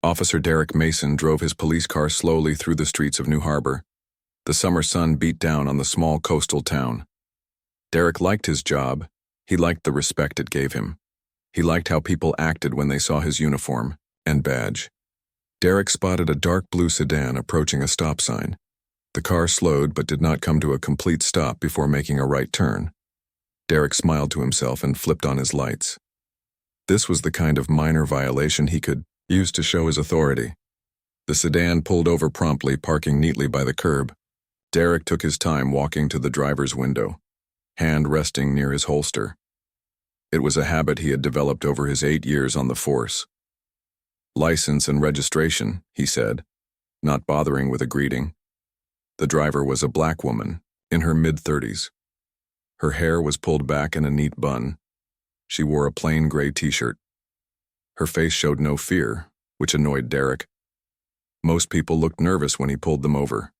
Officer Derek Mason drove his police car slowly through the streets of New Harbor. The summer sun beat down on the small coastal town. Derek liked his job. He liked the respect it gave him. He liked how people acted when they saw his uniform and badge. Derek spotted a dark blue sedan approaching a stop sign. The car slowed but did not come to a complete stop before making a right turn. Derek smiled to himself and flipped on his lights. This was the kind of minor violation he could use to show his authority. The sedan pulled over promptly, parking neatly by the curb. Derek took his time walking to the driver's window, hand resting near his holster. It was a habit he had developed over his 8 years on the force. "License and registration," he said, not bothering with a greeting. The driver was a black woman, in her mid-30s. Her hair was pulled back in a neat bun. She wore a plain gray t-shirt. Her face showed no fear, which annoyed Derek. Most people looked nervous when he pulled them over.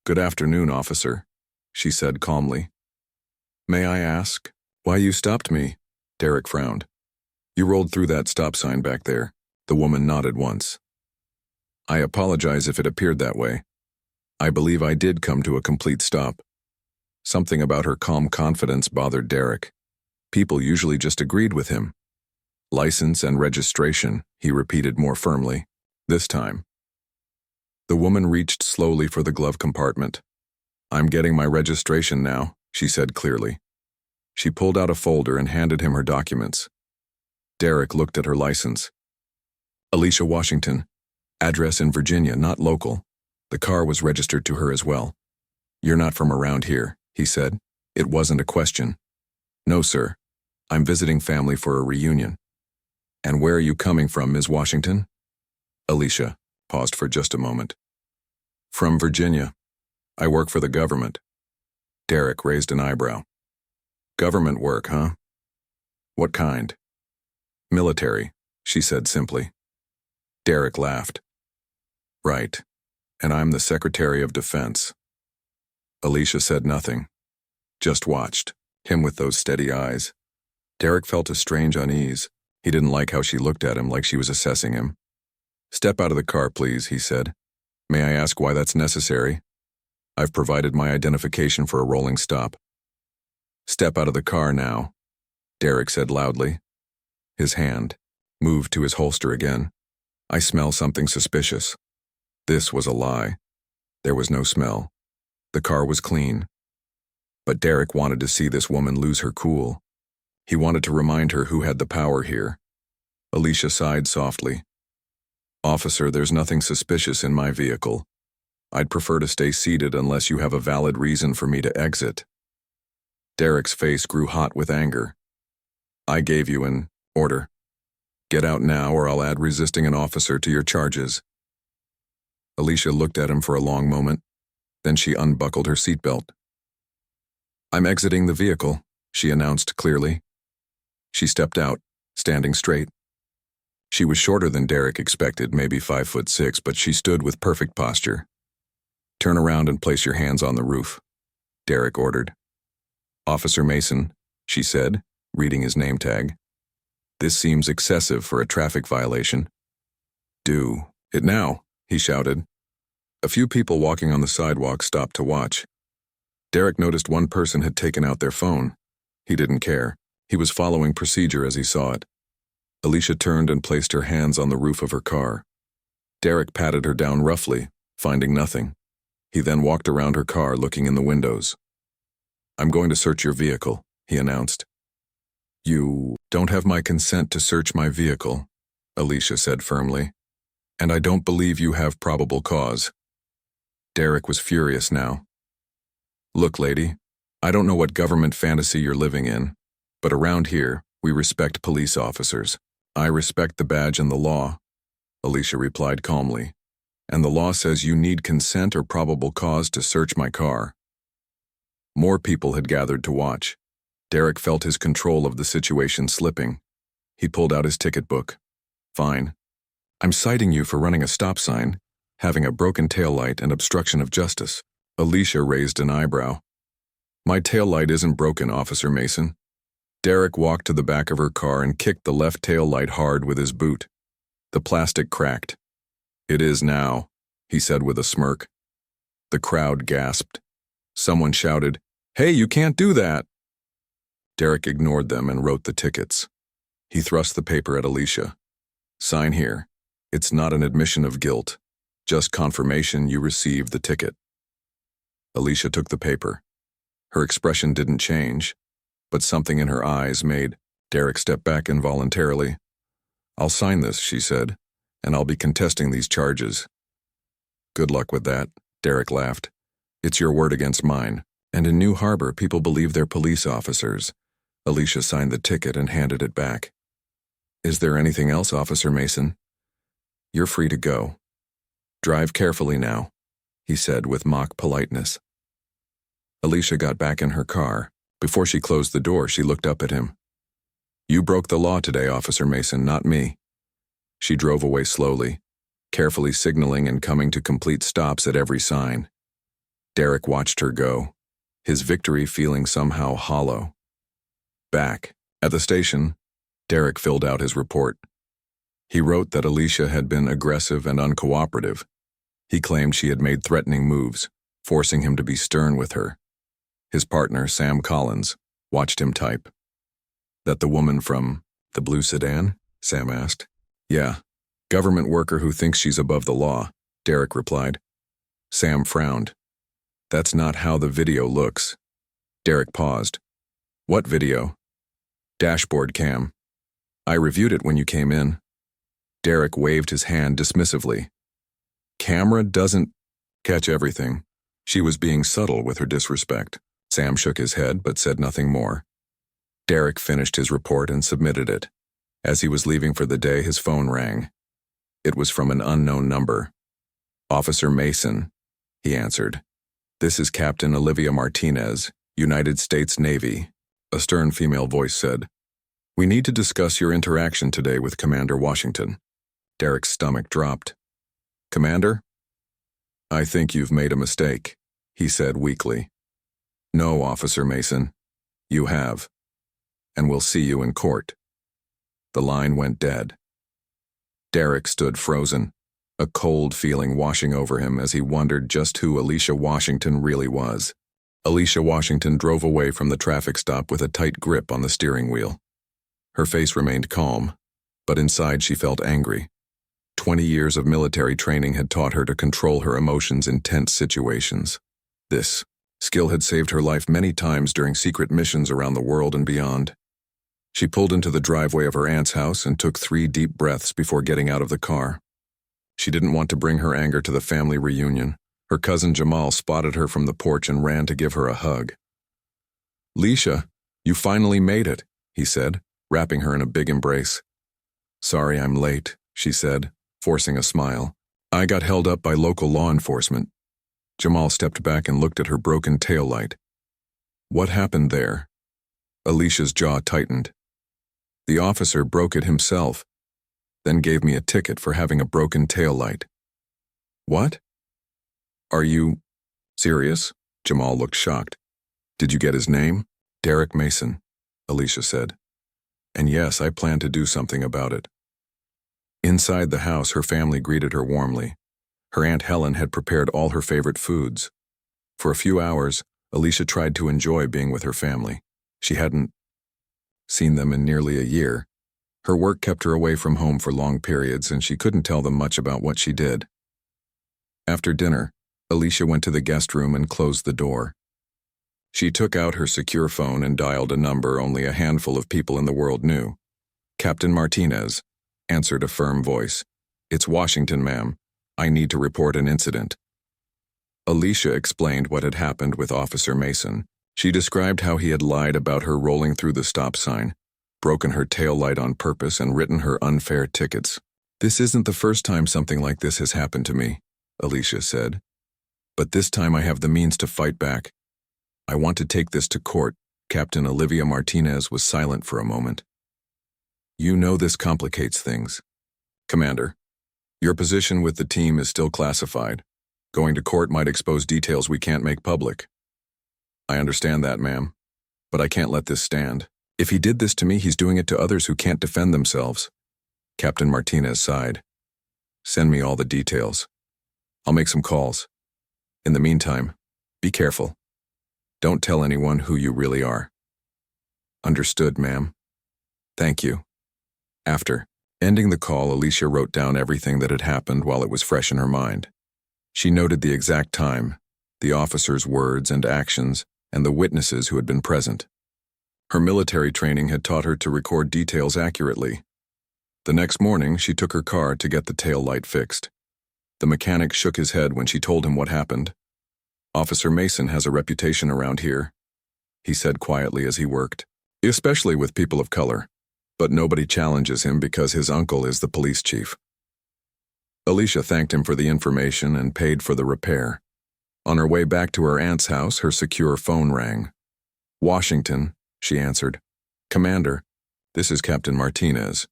"Good afternoon, officer," she said calmly. "May I ask why you stopped me?" Derek frowned. "You rolled through that stop sign back there." The woman nodded once. "I apologize if it appeared that way. I believe I did come to a complete stop." Something about her calm confidence bothered Derek. People usually just agreed with him. "License and registration," he repeated more firmly, this time. The woman reached slowly for the glove compartment. "I'm getting my registration now," she said clearly. She pulled out a folder and handed him her documents. Derek looked at her license. Alicia Washington. Address in Virginia, not local. The car was registered to her as well. "You're not from around here," he said. It wasn't a question. "No, sir. I'm visiting family for a reunion." "And where are you coming from, Ms. Washington?" Alicia paused for just a moment. "From Virginia. I work for the government." Derek raised an eyebrow. "Government work, huh? What kind?" "Military," she said simply. Derek laughed. "Right. And I'm the Secretary of Defense." Alicia said nothing, just watched him with those steady eyes. Derek felt a strange unease. He didn't like how she looked at him, like she was assessing him. "Step out of the car, please," he said. "May I ask why that's necessary?" "I've provided my identification for a rolling stop." "Step out of the car now," Derek said loudly. His hand moved to his holster again. "I smell something suspicious." This was a lie. There was no smell. The car was clean. But Derek wanted to see this woman lose her cool. He wanted to remind her who had the power here. Alicia sighed softly. "Officer, there's nothing suspicious in my vehicle. I'd prefer to stay seated unless you have a valid reason for me to exit." Derek's face grew hot with anger. "I gave you an order. Get out now or I'll add resisting an officer to your charges." Alicia looked at him for a long moment. Then she unbuckled her seatbelt. "I'm exiting the vehicle," she announced clearly. She stepped out, standing straight. She was shorter than Derek expected, maybe 5'6", but she stood with perfect posture. "Turn around and place your hands on the roof," Derek ordered. "Officer Mason," she said, reading his name tag. "This seems excessive for a traffic violation." "Do it now," he shouted. A few people walking on the sidewalk stopped to watch. Derek noticed one person had taken out their phone. He didn't care. He was following procedure as he saw it. Alicia turned and placed her hands on the roof of her car. Derek patted her down roughly, finding nothing. He then walked around her car, looking in the windows. "I'm going to search your vehicle," he announced. "You don't have my consent to search my vehicle," Alicia said firmly. "And I don't believe you have probable cause." Derek was furious now. "Look, lady, I don't know what government fantasy you're living in, but around here, we respect police officers. I respect the badge and the law," Alicia replied calmly. "And the law says you need consent or probable cause to search my car." More people had gathered to watch. Derek felt his control of the situation slipping. He pulled out his ticket book. "Fine. I'm citing you for running a stop sign, having a broken taillight, and obstruction of justice." Alicia raised an eyebrow. "My taillight isn't broken, Officer Mason." Derek walked to the back of her car and kicked the left taillight hard with his boot. The plastic cracked. "It is now," he said with a smirk. The crowd gasped. Someone shouted, "Hey, you can't do that!" Derek ignored them and wrote the tickets. He thrust the paper at Alicia. "Sign here. It's not an admission of guilt, just confirmation you received the ticket." Alicia took the paper. Her expression didn't change, but something in her eyes made Derek step back involuntarily. "I'll sign this," she said, "and I'll be contesting these charges." "Good luck with that," Derek laughed. "It's your word against mine, and in New Harbor people believe they're police officers." Alicia signed the ticket and handed it back. "Is there anything else, Officer Mason?" "You're free to go. Drive carefully now," he said with mock politeness. Alicia got back in her car. Before she closed the door, she looked up at him. "You broke the law today, Officer Mason, not me." She drove away slowly, carefully signaling and coming to complete stops at every sign. Derek watched her go, his victory feeling somehow hollow. Back at the station, Derek filled out his report. He wrote that Alicia had been aggressive and uncooperative. He claimed she had made threatening moves, forcing him to be stern with her. His partner, Sam Collins, watched him type. "That the woman from the blue sedan?" Sam asked. "Yeah, government worker who thinks she's above the law," Derek replied. Sam frowned. "That's not how the video looks." Derek paused. "What video?" "Dashboard cam. I reviewed it when you came in." Derek waved his hand dismissively. "Camera doesn't catch everything." She was being subtle with her disrespect. Sam shook his head but said nothing more. Derek finished his report and submitted it. As he was leaving for the day, his phone rang. It was from an unknown number. "Officer Mason," he answered. "This is Captain Olivia Martinez, United States Navy," a stern female voice said. "We need to discuss your interaction today with Commander Washington." Derek's stomach dropped. "Commander?" "I think you've made a mistake," he said weakly. "No, Officer Mason, you have. And we'll see you in court." The line went dead. Derek stood frozen, a cold feeling washing over him as he wondered just who Alicia Washington really was. Alicia Washington drove away from the traffic stop with a tight grip on the steering wheel. Her face remained calm, but inside she felt angry. 20 years of military training had taught her to control her emotions in tense situations. This skill had saved her life many times during secret missions around the world and beyond. She pulled into the driveway of her aunt's house and took 3 deep breaths before getting out of the car. She didn't want to bring her anger to the family reunion. Her cousin Jamal spotted her from the porch and ran to give her a hug. "Leisha, you finally made it," he said, wrapping her in a big embrace. "Sorry I'm late," she said, forcing a smile. "I got held up by local law enforcement." Jamal stepped back and looked at her broken taillight. "What happened there?" Alicia's jaw tightened. "The officer broke it himself, then gave me a ticket for having a broken taillight." "What? Are you serious?" Jamal looked shocked. "Did you get his name?" "Derek Mason," Alicia said. "And yes, I plan to do something about it." Inside the house, her family greeted her warmly. Her Aunt Helen had prepared all her favorite foods. For a few hours, Alicia tried to enjoy being with her family. She hadn't seen them in nearly a year. Her work kept her away from home for long periods, and she couldn't tell them much about what she did. After dinner, Alicia went to the guest room and closed the door. She took out her secure phone and dialed a number only a handful of people in the world knew. "Captain Martinez," answered a firm voice. "It's Washington, ma'am. I need to report an incident." Alicia explained what had happened with Officer Mason. She described how he had lied about her rolling through the stop sign, broken her taillight on purpose, and written her unfair tickets. "This isn't the first time something like this has happened to me," Alicia said. "But this time I have the means to fight back. I want to take this to court." Captain Olivia Martinez was silent for a moment. "You know this complicates things. Commander, your position with the team is still classified. Going to court might expose details we can't make public." "I understand that, ma'am. But I can't let this stand. If he did this to me, he's doing it to others who can't defend themselves." Captain Martinez sighed. Send me all the details. I'll make some calls. In the meantime, be careful. Don't tell anyone who you really are. Understood, ma'am. Thank you. After ending the call, Alicia wrote down everything that had happened while it was fresh in her mind. She noted the exact time, the officer's words and actions, and the witnesses who had been present. Her military training had taught her to record details accurately. The next morning, she took her car to get the tail light fixed. The mechanic shook his head when she told him what happened. Officer Mason has a reputation around here, he said quietly as he worked, especially with people of color, but nobody challenges him because his uncle is the police chief. Alicia thanked him for the information and paid for the repair. On her way back to her aunt's house, her secure phone rang. Washington, she answered. Commander, this is Captain Martinez.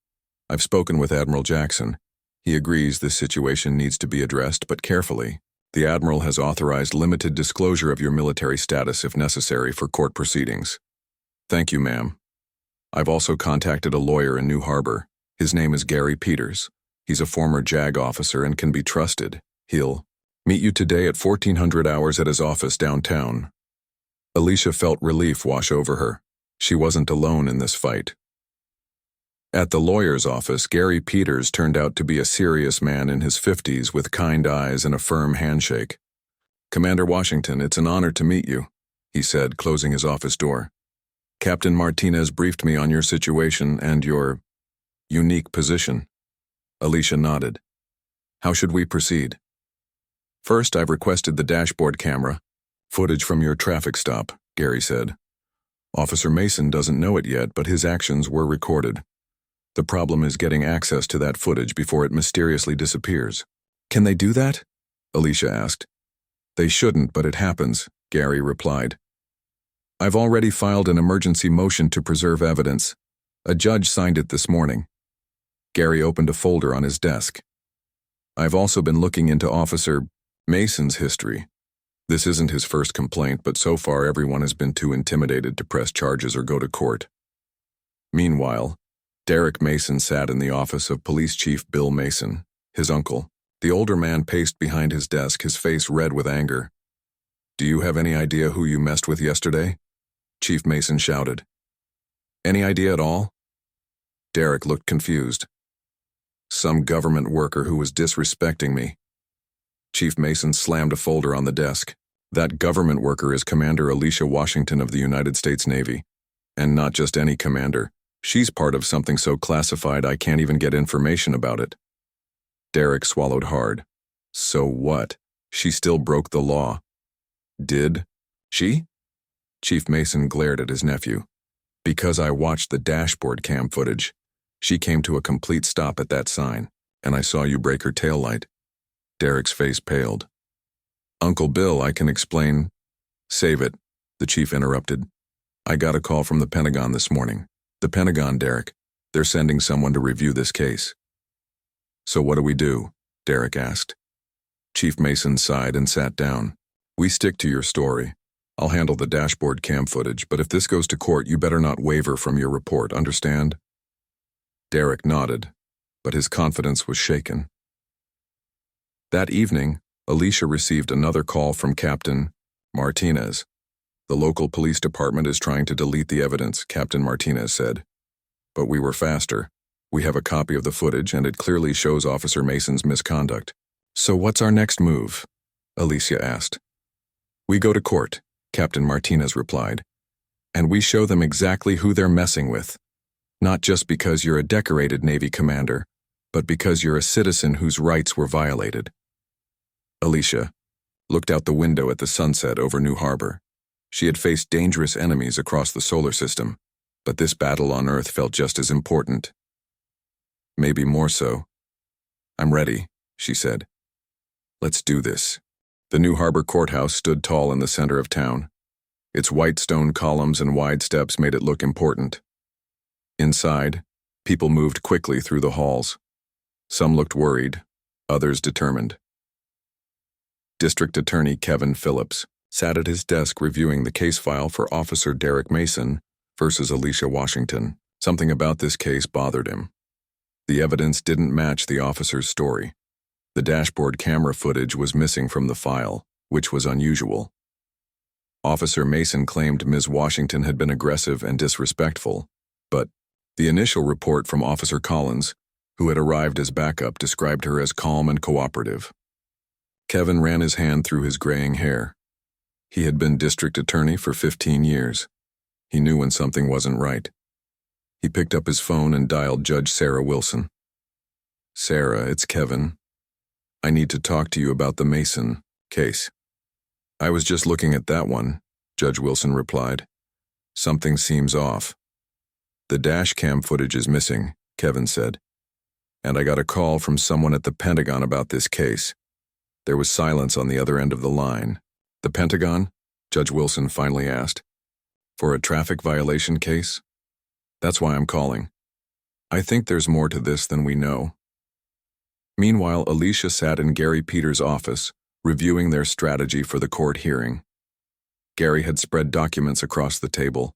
I've spoken with Admiral Jackson. He agrees this situation needs to be addressed, but carefully. The Admiral has authorized limited disclosure of your military status if necessary for court proceedings. Thank you, ma'am. I've also contacted a lawyer in New Harbor. His name is Gary Peters. He's a former JAG officer and can be trusted. He'll meet you today at 1400 hours at his office downtown. Alicia felt relief wash over her. She wasn't alone in this fight. At the lawyer's office, Gary Peters turned out to be a serious man in his 50s with kind eyes and a firm handshake. Commander Washington, it's an honor to meet you, he said, closing his office door. Captain Martinez briefed me on your situation and your unique position. Alicia nodded. How should we proceed? First, I've requested the dashboard camera footage from your traffic stop, Gary said. Officer Mason doesn't know it yet, but his actions were recorded. The problem is getting access to that footage before it mysteriously disappears. Can they do that? Alicia asked. They shouldn't, but it happens, Gary replied. I've already filed an emergency motion to preserve evidence. A judge signed it this morning. Gary opened a folder on his desk. I've also been looking into Officer Mason's history. This isn't his first complaint, but so far everyone has been too intimidated to press charges or go to court. Meanwhile, Derek Mason sat in the office of Police Chief Bill Mason, his uncle. The older man paced behind his desk, his face red with anger. Do you have any idea who you messed with yesterday? Chief Mason shouted. Any idea at all? Derek looked confused. Some government worker who was disrespecting me. Chief Mason slammed a folder on the desk. That government worker is Commander Alicia Washington of the United States Navy. And not just any commander. She's part of something so classified I can't even get information about it. Derek swallowed hard. So what? She still broke the law. Did she? Chief Mason glared at his nephew. Because I watched the dashboard cam footage. She came to a complete stop at that sign, and I saw you break her taillight. Derek's face paled. Uncle Bill, I can explain. Save it, the chief interrupted. I got a call from the Pentagon this morning. The Pentagon, Derek. They're sending someone to review this case. So what do we do? Derek asked. Chief Mason sighed and sat down. We stick to your story. I'll handle the dashboard cam footage, but if this goes to court, you better not waver from your report, understand? Derek nodded, but his confidence was shaken. That evening, Alicia received another call from Captain Martinez. The local police department is trying to delete the evidence, Captain Martinez said. But we were faster. We have a copy of the footage, and it clearly shows Officer Mason's misconduct. So what's our next move? Alicia asked. We go to court, Captain Martinez replied. And we show them exactly who they're messing with. Not just because you're a decorated Navy commander, but because you're a citizen whose rights were violated. Alicia looked out the window at the sunset over New Harbor. She had faced dangerous enemies across the solar system, but this battle on Earth felt just as important. Maybe more so. I'm ready, she said. Let's do this. The New Harbor courthouse stood tall in the center of town. Its white stone columns and wide steps made it look important. Inside, people moved quickly through the halls. Some looked worried, others determined. District Attorney Kevin Phillips sat at his desk reviewing the case file for Officer Derek Mason versus Alicia Washington. Something about this case bothered him. The evidence didn't match the officer's story. The dashboard camera footage was missing from the file, which was unusual. Officer Mason claimed Ms. Washington had been aggressive and disrespectful, but the initial report from Officer Collins, who had arrived as backup, described her as calm and cooperative. Kevin ran his hand through his graying hair. He had been district attorney for 15 years. He knew when something wasn't right. He picked up his phone and dialed Judge Sarah Wilson. "Sarah, it's Kevin. I need to talk to you about the Mason case." "I was just looking at that one," Judge Wilson replied. "Something seems off." "The dash cam footage is missing," Kevin said. "And I got a call from someone at the Pentagon about this case." There was silence on the other end of the line. "The Pentagon?" Judge Wilson finally asked. "For a traffic violation case?" "That's why I'm calling. I think there's more to this than we know." Meanwhile, Alicia sat in Gary Peters' office, reviewing their strategy for the court hearing. Gary had spread documents across the table.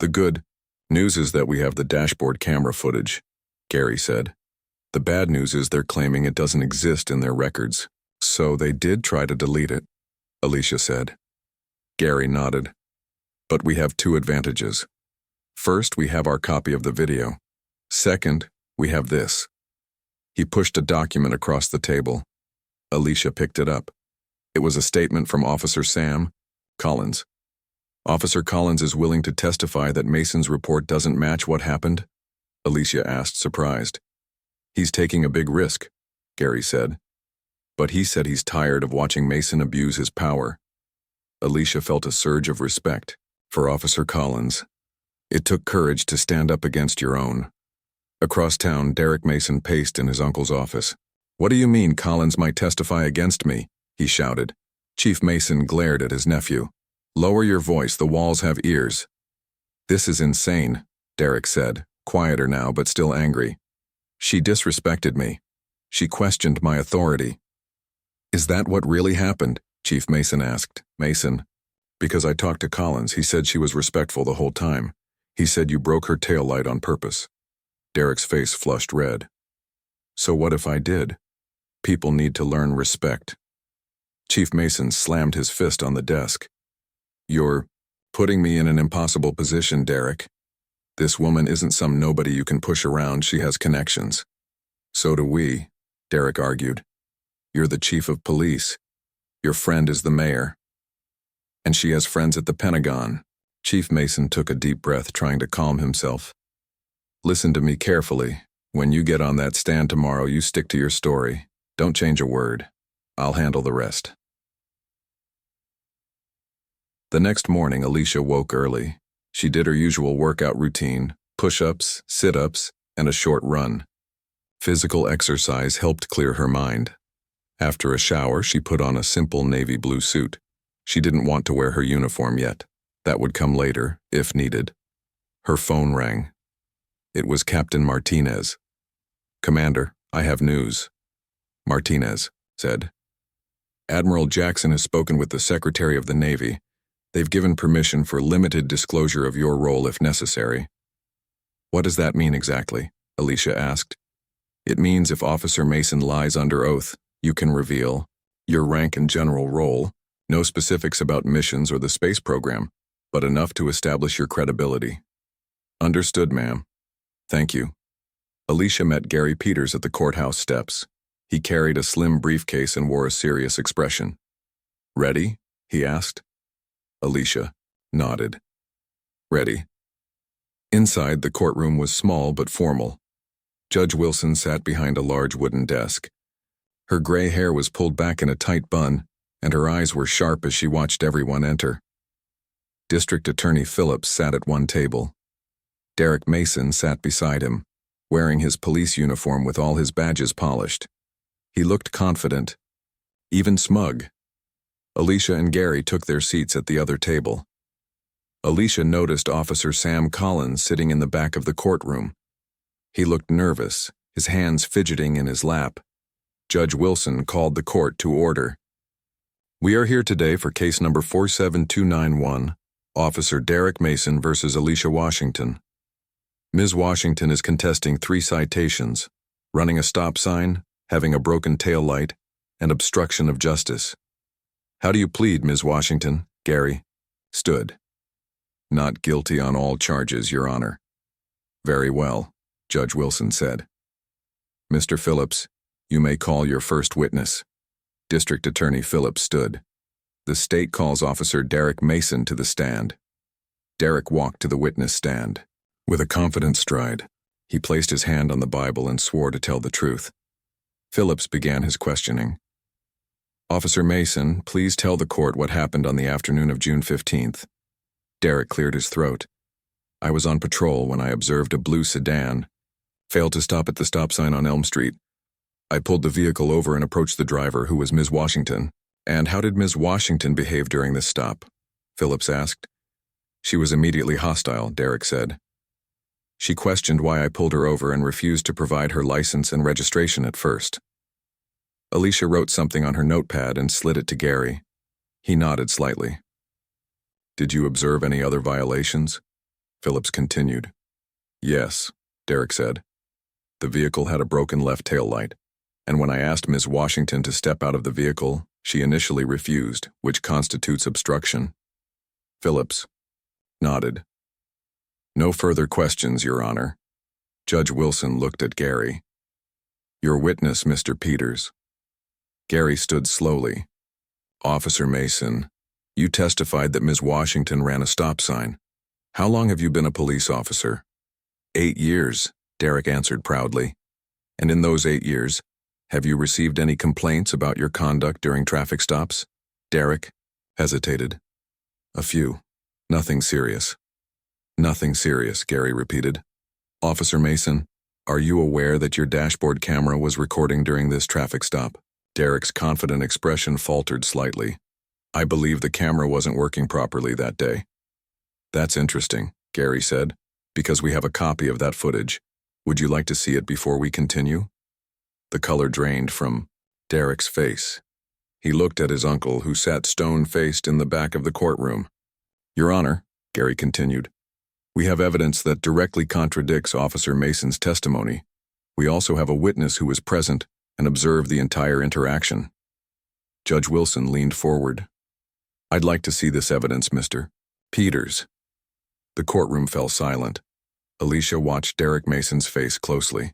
"The good news is that we have the dashboard camera footage," Gary said. "The bad news is they're claiming it doesn't exist in their records." "So they did try to delete it," Alicia said. Gary nodded. "But we have two advantages. First, we have our copy of the video. Second, we have this." He pushed a document across the table. Alicia picked it up. It was a statement from Officer Sam Collins. "Officer Collins is willing to testify that Mason's report doesn't match what happened?" Alicia asked, surprised. "He's taking a big risk," Gary said. "But he said he's tired of watching Mason abuse his power." Alicia felt a surge of respect for Officer Collins. It took courage to stand up against your own. Across town, Derek Mason paced in his uncle's office. "What do you mean Collins might testify against me?" he shouted. Chief Mason glared at his nephew. "Lower your voice, the walls have ears." "This is insane," Derek said, quieter now but still angry. "She disrespected me. She questioned my authority." "Is that what really happened?" Chief Mason asked. "Mason, because I talked to Collins, he said she was respectful the whole time. He said you broke her tail light on purpose." Derek's face flushed red. "So what if I did? People need to learn respect." Chief Mason slammed his fist on the desk. "You're putting me in an impossible position, Derek. This woman isn't some nobody you can push around, she has connections." "So do we," Derek argued. "You're the chief of police. Your friend is the mayor. And she has friends at the Pentagon." Chief Mason took a deep breath, trying to calm himself. "Listen to me carefully. When you get on that stand tomorrow, you stick to your story. Don't change a word. I'll handle the rest." The next morning, Alicia woke early. She did her usual workout routine, push-ups, sit-ups, and a short run. Physical exercise helped clear her mind. After a shower, she put on a simple navy blue suit. She didn't want to wear her uniform yet. That would come later, if needed. Her phone rang. It was Captain Martinez. "Commander, I have news," Martinez said. "Admiral Jackson has spoken with the Secretary of the Navy. They've given permission for limited disclosure of your role if necessary." "What does that mean exactly?" Alicia asked. "It means if Officer Mason lies under oath, you can reveal your rank and general role, no specifics about missions or the space program, but enough to establish your credibility." "Understood, ma'am. Thank you." Alicia met Gary Peters at the courthouse steps. He carried a slim briefcase and wore a serious expression. "Ready?" he asked. Alicia nodded. "Ready." Inside, the courtroom was small but formal. Judge Wilson sat behind a large wooden desk. Her gray hair was pulled back in a tight bun, and her eyes were sharp as she watched everyone enter. District Attorney Phillips sat at one table. Derek Mason sat beside him, wearing his police uniform with all his badges polished. He looked confident, even smug. Alicia and Gary took their seats at the other table. Alicia noticed Officer Sam Collins sitting in the back of the courtroom. He looked nervous, his hands fidgeting in his lap. Judge Wilson called the court to order. "We are here today for case number 47291, Officer Derek Mason versus Alicia Washington. Ms. Washington is contesting 3 citations: running a stop sign, having a broken tail light, and obstruction of justice. How do you plead, Ms. Washington? Gary stood. Not guilty on all charges, Your Honor. Very well, Judge Wilson said. Mr. Phillips, you may call your first witness. District Attorney Phillips stood. The state calls Officer Derek Mason to the stand. Derek walked to the witness stand. With a confident stride, he placed his hand on the Bible and swore to tell the truth. Phillips began his questioning. Officer Mason, please tell the court what happened on the afternoon of June 15th. Derek cleared his throat. I was on patrol when I observed a blue sedan failed to stop at the stop sign on Elm Street. I pulled the vehicle over and approached the driver, who was Ms. Washington. And how did Ms. Washington behave during this stop? Phillips asked. She was immediately hostile, Derek said. She questioned why I pulled her over and refused to provide her license and registration at first. Alicia wrote something on her notepad and slid it to Gary. He nodded slightly. Did you observe any other violations? Phillips continued. Yes, Derek said. The vehicle had a broken left tail light, and when I asked Ms. Washington to step out of the vehicle, she initially refused, which constitutes obstruction. Phillips nodded. No further questions, Your Honor. Judge Wilson looked at Gary. Your witness, Mr. Peters. Gary stood slowly. Officer Mason, you testified that Ms. Washington ran a stop sign. How long have you been a police officer? 8 years, Derek answered proudly. And in those 8 years, have you received any complaints about your conduct during traffic stops? Derek hesitated. A few. Nothing serious. Nothing serious, Gary repeated. Officer Mason, are you aware that your dashboard camera was recording during this traffic stop? Derek's confident expression faltered slightly. I believe the camera wasn't working properly that day. That's interesting, Gary said, because we have a copy of that footage. Would you like to see it before we continue? The color drained from Derek's face. He looked at his uncle, who sat stone-faced in the back of the courtroom. Your Honor, Gary continued, we have evidence that directly contradicts Officer Mason's testimony. We also have a witness who was present and observed the entire interaction. Judge Wilson leaned forward. I'd like to see this evidence, Mr. Peters. The courtroom fell silent. Alicia watched Derek Mason's face closely.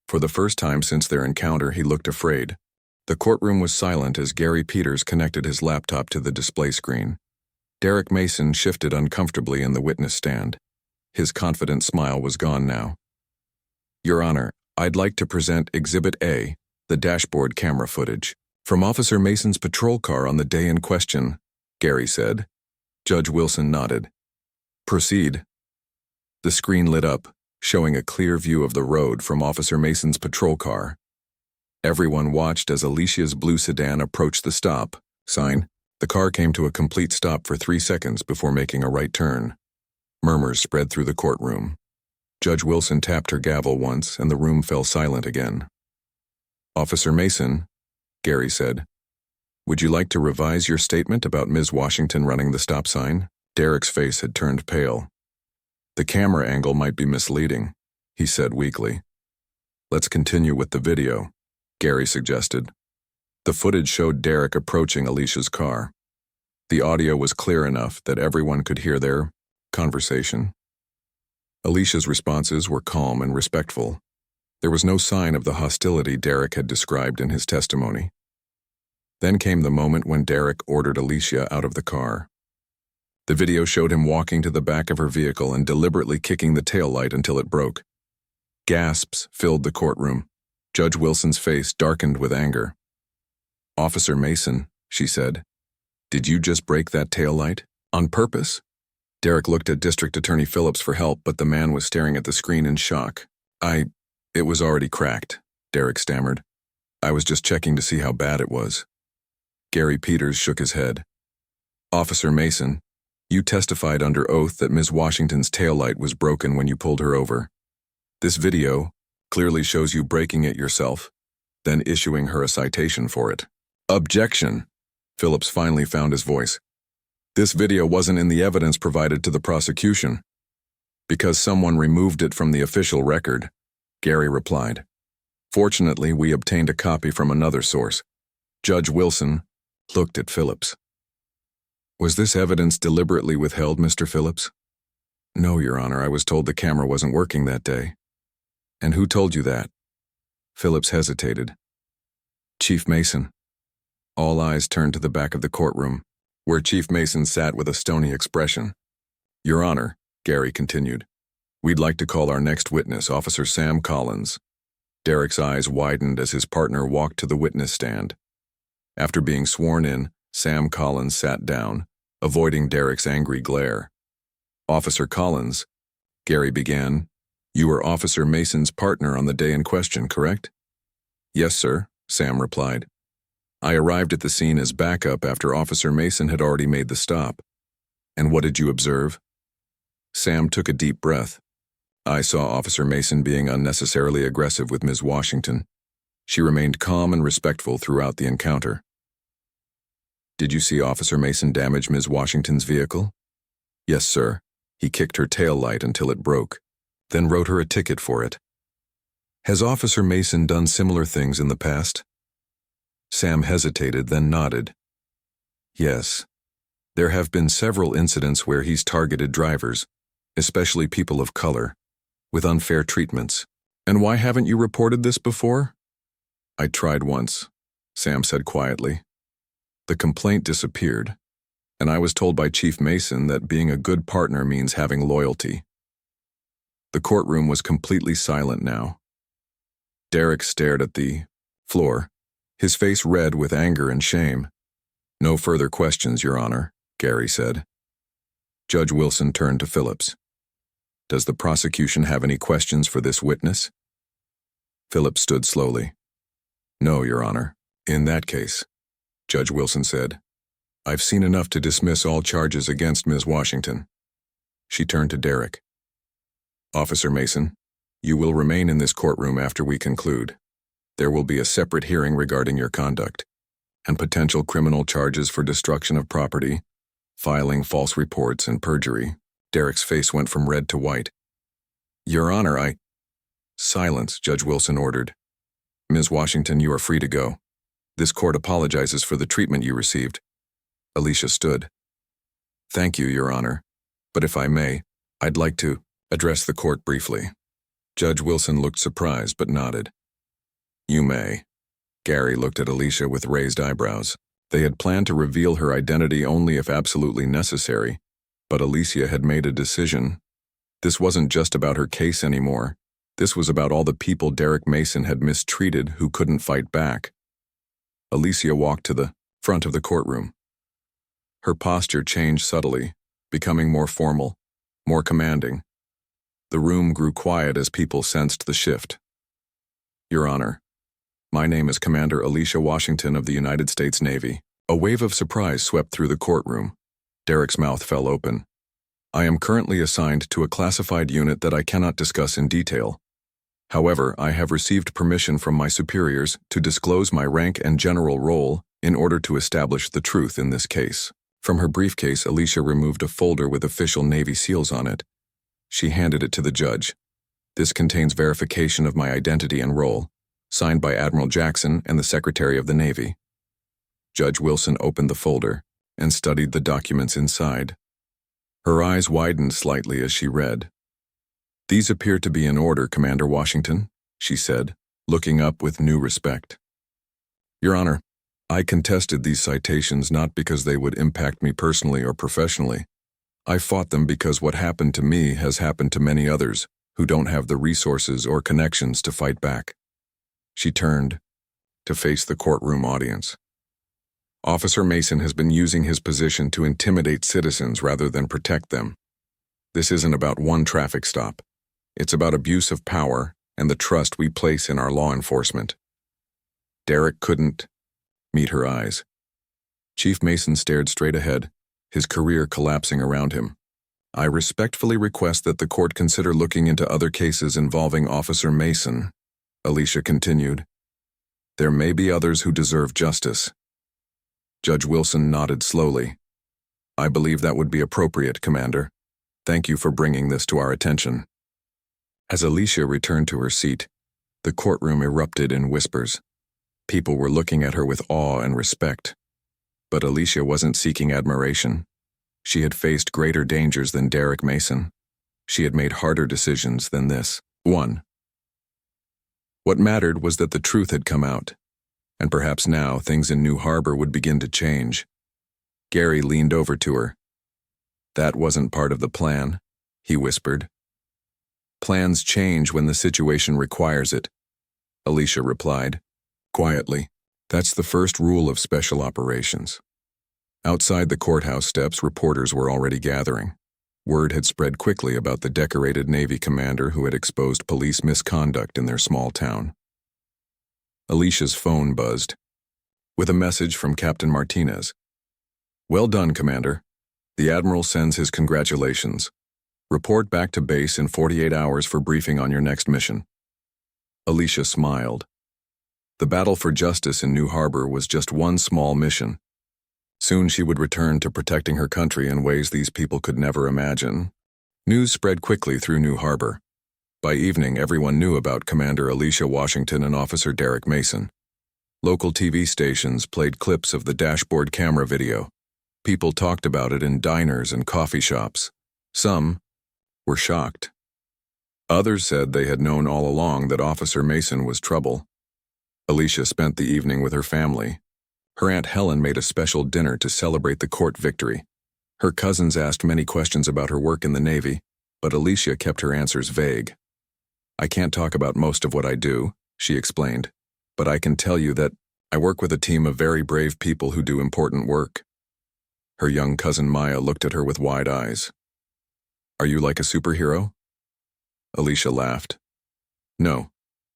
For the first time since their encounter, he looked afraid. The courtroom was silent as Gary Peters connected his laptop to the display screen. Derek Mason shifted uncomfortably in the witness stand. His confident smile was gone now. Your Honor, I'd like to present Exhibit A, the dashboard camera footage, from Officer Mason's patrol car on the day in question, Gary said. Judge Wilson nodded. Proceed. The screen lit up, showing a clear view of the road from Officer Mason's patrol car. Everyone watched as Alicia's blue sedan approached the stop sign. The car came to a complete stop for 3 seconds before making a right turn. Murmurs spread through the courtroom. Judge Wilson tapped her gavel once, and the room fell silent again. Officer Mason, Gary said, would you like to revise your statement about Ms. Washington running the stop sign? Derek's face had turned pale. The camera angle might be misleading, he said weakly. Let's continue with the video, Gary suggested. The footage showed Derek approaching Alicia's car. The audio was clear enough that everyone could hear their conversation. Alicia's responses were calm and respectful. There was no sign of the hostility Derek had described in his testimony. Then came the moment when Derek ordered Alicia out of the car. The video showed him walking to the back of her vehicle and deliberately kicking the taillight until it broke. Gasps filled the courtroom. Judge Wilson's face darkened with anger. Officer Mason, she said, did you just break that taillight? On purpose? Derek looked at District Attorney Phillips for help, but the man was staring at the screen in shock. It was already cracked, Derek stammered. I was just checking to see how bad it was. Gary Peters shook his head. Officer Mason, you testified under oath that Ms. Washington's taillight was broken when you pulled her over. This video clearly shows you breaking it yourself, then issuing her a citation for it. Objection! Phillips finally found his voice. This video wasn't in the evidence provided to the prosecution. Because someone removed it from the official record, Gary replied. Fortunately, we obtained a copy from another source. Judge Wilson looked at Phillips. Was this evidence deliberately withheld, Mr. Phillips? No, Your Honor, I was told the camera wasn't working that day. And who told you that? Phillips hesitated. Chief Mason. All eyes turned to the back of the courtroom, where Chief Mason sat with a stony expression. Your Honor, Gary continued, we'd like to call our next witness, Officer Sam Collins. Derek's eyes widened as his partner walked to the witness stand. After being sworn in, Sam Collins sat down, avoiding Derek's angry glare. Officer Collins, Gary began, you were Officer Mason's partner on the day in question, correct? Yes, sir, Sam replied. I arrived at the scene as backup after Officer Mason had already made the stop. And what did you observe? Sam took a deep breath. I saw Officer Mason being unnecessarily aggressive with Ms. Washington. She remained calm and respectful throughout the encounter. Did you see Officer Mason damage Ms. Washington's vehicle? Yes, sir. He kicked her tail light until it broke, then wrote her a ticket for it. Has Officer Mason done similar things in the past? Sam hesitated, then nodded. Yes. There have been several incidents where he's targeted drivers, especially people of color, with unfair treatments. And why haven't you reported this before? I tried once, Sam said quietly. The complaint disappeared, and I was told by Chief Mason that being a good partner means having loyalty. The courtroom was completely silent now. Derek stared at the floor, his face red with anger and shame. No further questions, Your Honor, Gary said. Judge Wilson turned to Phillips. Does the prosecution have any questions for this witness? Phillips stood slowly. No, Your Honor. In that case, Judge Wilson said, I've seen enough to dismiss all charges against Ms. Washington. She turned to Derek. Officer Mason, you will remain in this courtroom after we conclude. There will be a separate hearing regarding your conduct and potential criminal charges for destruction of property, filing false reports, and perjury. Derek's face went from red to white. Your Honor, Silence, Judge Wilson ordered. Ms. Washington, you are free to go. This court apologizes for the treatment you received. Alicia stood. Thank you, Your Honor. But if I may, I'd like to address the court briefly. Judge Wilson looked surprised but nodded. You may. Gary looked at Alicia with raised eyebrows. They had planned to reveal her identity only if absolutely necessary, but Alicia had made a decision. This wasn't just about her case anymore. This was about all the people Derek Mason had mistreated who couldn't fight back. Alicia walked to the front of the courtroom. Her posture changed subtly, becoming more formal, more commanding. The room grew quiet as people sensed the shift. Your Honor, my name is Commander Alicia Washington of the United States Navy. A wave of surprise swept through the courtroom. Derek's mouth fell open. I am currently assigned to a classified unit that I cannot discuss in detail. However, I have received permission from my superiors to disclose my rank and general role in order to establish the truth in this case. From her briefcase, Alicia removed a folder with official Navy seals on it. She handed it to the judge. This contains verification of my identity and role, signed by Admiral Jackson and the Secretary of the Navy. Judge Wilson opened the folder and studied the documents inside. Her eyes widened slightly as she read. These appear to be in order, Commander Washington, she said, looking up with new respect. Your Honor, I contested these citations not because they would impact me personally or professionally. I fought them because what happened to me has happened to many others who don't have the resources or connections to fight back. She turned to face the courtroom audience. Officer Mason has been using his position to intimidate citizens rather than protect them. This isn't about one traffic stop. It's about abuse of power and the trust we place in our law enforcement. Derek couldn't meet her eyes. Chief Mason stared straight ahead, his career collapsing around him. I respectfully request that the court consider looking into other cases involving Officer Mason, Alicia continued. There may be others who deserve justice. Judge Wilson nodded slowly. I believe that would be appropriate, Commander. Thank you for bringing this to our attention." As Alicia returned to her seat, the courtroom erupted in whispers. People were looking at her with awe and respect. But Alicia wasn't seeking admiration. She had faced greater dangers than Derek Mason. She had made harder decisions than this. 1. What mattered was that the truth had come out, and perhaps now things in New Harbor would begin to change. Gary leaned over to her. "That wasn't part of the plan," he whispered. "Plans change when the situation requires it," Alicia replied, quietly. "That's the first rule of special operations." Outside the courthouse steps, reporters were already gathering. Word had spread quickly about the decorated Navy commander who had exposed police misconduct in their small town. Alicia's phone buzzed, with a message from Captain Martinez. "Well done, Commander. The Admiral sends his congratulations. Report back to base in 48 hours for briefing on your next mission." Alicia smiled. The battle for justice in New Harbor was just one small mission. Soon she would return to protecting her country in ways these people could never imagine. News spread quickly through New Harbor. By evening, everyone knew about Commander Alicia Washington and Officer Derek Mason. Local TV stations played clips of the dashboard camera video. People talked about it in diners and coffee shops. Some were shocked. Others said they had known all along that Officer Mason was trouble. Alicia spent the evening with her family. Her Aunt Helen made a special dinner to celebrate the court victory. Her cousins asked many questions about her work in the Navy, but Alicia kept her answers vague. "I can't talk about most of what I do," she explained, "but I can tell you that I work with a team of very brave people who do important work." Her young cousin Maya looked at her with wide eyes. "Are you like a superhero?" Alicia laughed. "No,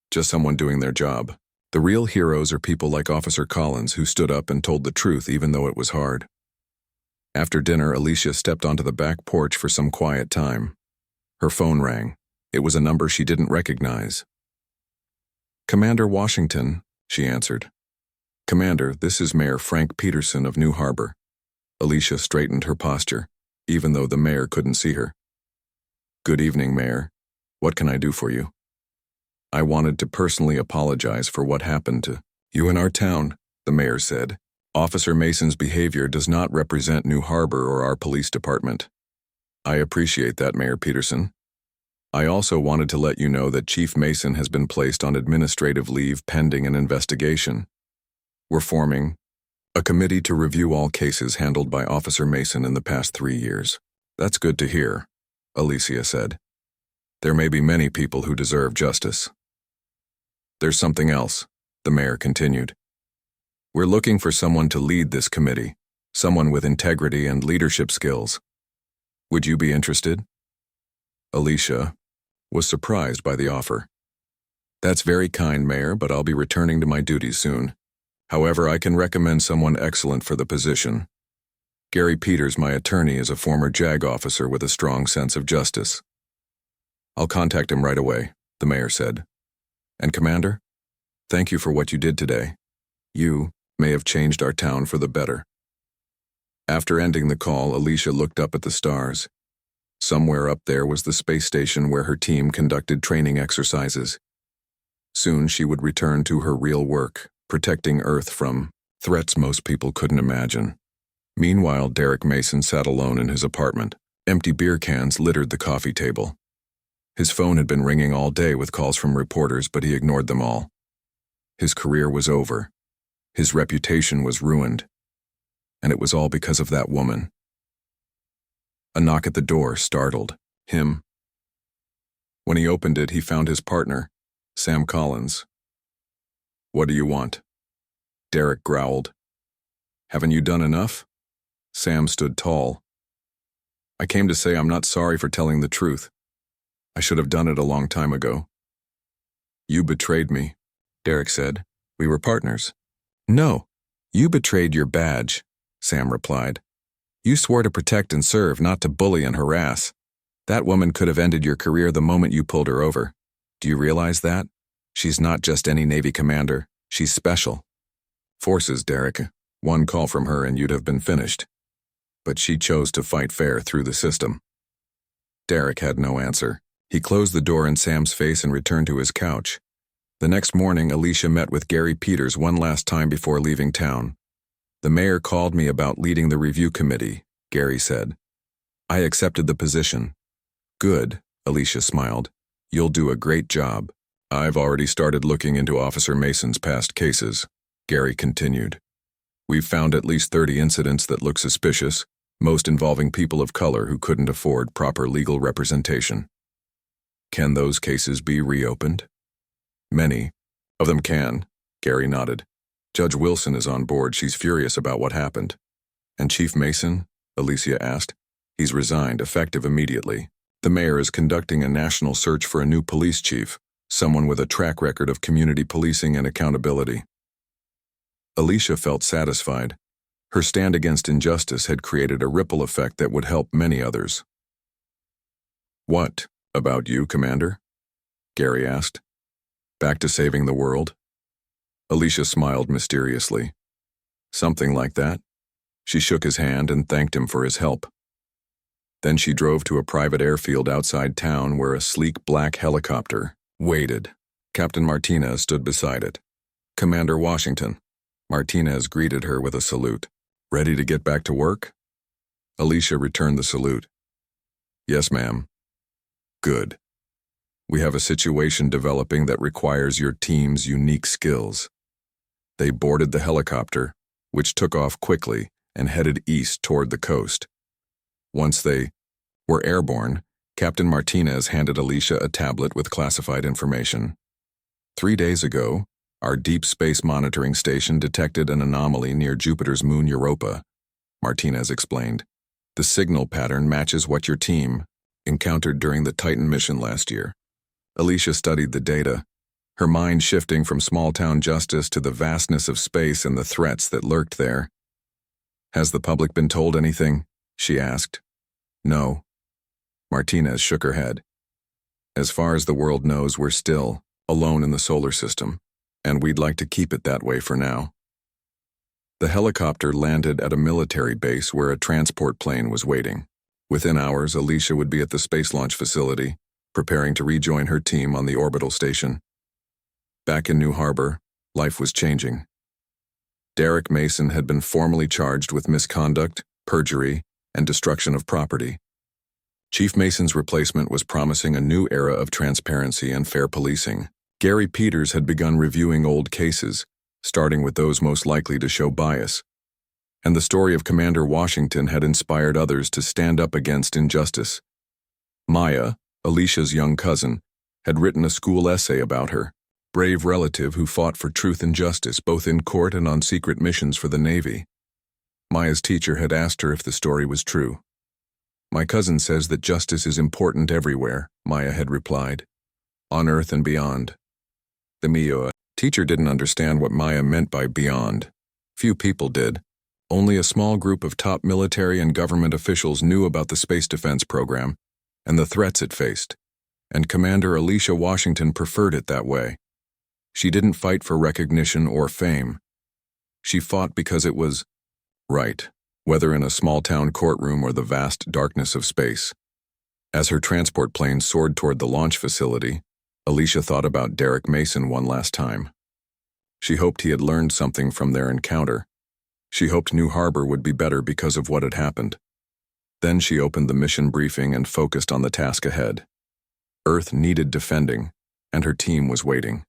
just someone doing their job. The real heroes are people like Officer Collins who stood up and told the truth even though it was hard." After dinner, Alicia stepped onto the back porch for some quiet time. Her phone rang. It was a number she didn't recognize. "Commander Washington," she answered. "Commander, this is Mayor Frank Peterson of New Harbor." Alicia straightened her posture, even though the mayor couldn't see her. "Good evening, Mayor. What can I do for you?" "I wanted to personally apologize for what happened to you in our town," the mayor said. "Officer Mason's behavior does not represent New Harbor or our police department." "I appreciate that, Mayor Peterson. I also wanted to let you know that Chief Mason has been placed on administrative leave pending an investigation. We're forming a committee to review all cases handled by Officer Mason in the past 3 years." "That's good to hear," Alicia said. "There may be many people who deserve justice." "There's something else," the mayor continued. "We're looking for someone to lead this committee, someone with integrity and leadership skills. Would you be interested?" Alicia was surprised by the offer. "That's very kind, Mayor, but I'll be returning to my duties soon. However, I can recommend someone excellent for the position. Gary Peters, my attorney, is a former JAG officer with a strong sense of justice." "I'll contact him right away," the mayor said. "And Commander, thank you for what you did today. You may have changed our town for the better." After ending the call, Alicia looked up at the stars. Somewhere up there was the space station where her team conducted training exercises. Soon she would return to her real work, protecting Earth from threats most people couldn't imagine. Meanwhile, Derek Mason sat alone in his apartment. Empty beer cans littered the coffee table. His phone had been ringing all day with calls from reporters, but he ignored them all. His career was over. His reputation was ruined. And it was all because of that woman. A knock at the door startled him. When he opened it, he found his partner, Sam Collins. "What do you want?" Derek growled. "Haven't you done enough?" Sam stood tall. "I came to say I'm not sorry for telling the truth. I should have done it a long time ago." "You betrayed me," Derek said. "We were partners." "No, you betrayed your badge," Sam replied. "You swore to protect and serve, not to bully and harass. That woman could have ended your career the moment you pulled her over. Do you realize that? She's not just any Navy commander. She's special. Forces, Derek. One call from her and you'd have been finished. But she chose to fight fair through the system." Derek had no answer. He closed the door in Sam's face and returned to his couch. The next morning, Alicia met with Gary Peters one last time before leaving town. "The mayor called me about leading the review committee," Gary said. "I accepted the position." "Good," Alicia smiled. "You'll do a great job." "I've already started looking into Officer Mason's past cases," Gary continued. "We've found at least 30 incidents that look suspicious, most involving people of color who couldn't afford proper legal representation." "Can those cases be reopened?" "Many of them can," Gary nodded. "Judge Wilson is on board. She's furious about what happened." "And Chief Mason?" Alicia asked. "He's resigned, effective immediately. The mayor is conducting a national search for a new police chief, someone with a track record of community policing and accountability." Alicia felt satisfied. Her stand against injustice had created a ripple effect that would help many others. "What about you, Commander?" Gary asked. "Back to saving the world?" Alicia smiled mysteriously. "Something like that." She shook his hand and thanked him for his help. Then she drove to a private airfield outside town where a sleek black helicopter waited. Captain Martinez stood beside it. "Commander Washington." Martinez greeted her with a salute. "Ready to get back to work?" Alicia returned the salute. "Yes, ma'am." "Good. We have a situation developing that requires your team's unique skills." They boarded the helicopter, which took off quickly and headed east toward the coast. Once they were airborne, Captain Martinez handed Alicia a tablet with classified information. "3 days ago, our Deep Space Monitoring Station detected an anomaly near Jupiter's moon Europa," Martinez explained. "The signal pattern matches what your team encountered during the Titan mission last year." Alicia studied the data, her mind shifting from small-town justice to the vastness of space and the threats that lurked there. "Has the public been told anything?" she asked. "No." Martinez shook her head. "As far as the world knows, we're still alone in the solar system, and we'd like to keep it that way for now." The helicopter landed at a military base where a transport plane was waiting. Within hours, Alicia would be at the space launch facility, preparing to rejoin her team on the orbital station. Back in New Harbor, life was changing. Derek Mason had been formally charged with misconduct, perjury, and destruction of property. Chief Mason's replacement was promising a new era of transparency and fair policing. Gary Peters had begun reviewing old cases, starting with those most likely to show bias. And the story of Commander Washington had inspired others to stand up against injustice. Maya, Alicia's young cousin, had written a school essay about her, brave relative who fought for truth and justice both in court and on secret missions for the Navy. Maya's teacher had asked her if the story was true. "My cousin says that justice is important everywhere," Maya had replied, "on Earth and beyond." The Mia teacher didn't understand what Maya meant by beyond. Few people did. Only a small group of top military and government officials knew about the space defense program and the threats it faced, and Commander Alicia Washington preferred it that way. She didn't fight for recognition or fame. She fought because it was right, whether in a small-town courtroom or the vast darkness of space. As her transport plane soared toward the launch facility, Alicia thought about Derek Mason one last time. She hoped he had learned something from their encounter. She hoped New Harbor would be better because of what had happened. Then she opened the mission briefing and focused on the task ahead. Earth needed defending, and her team was waiting.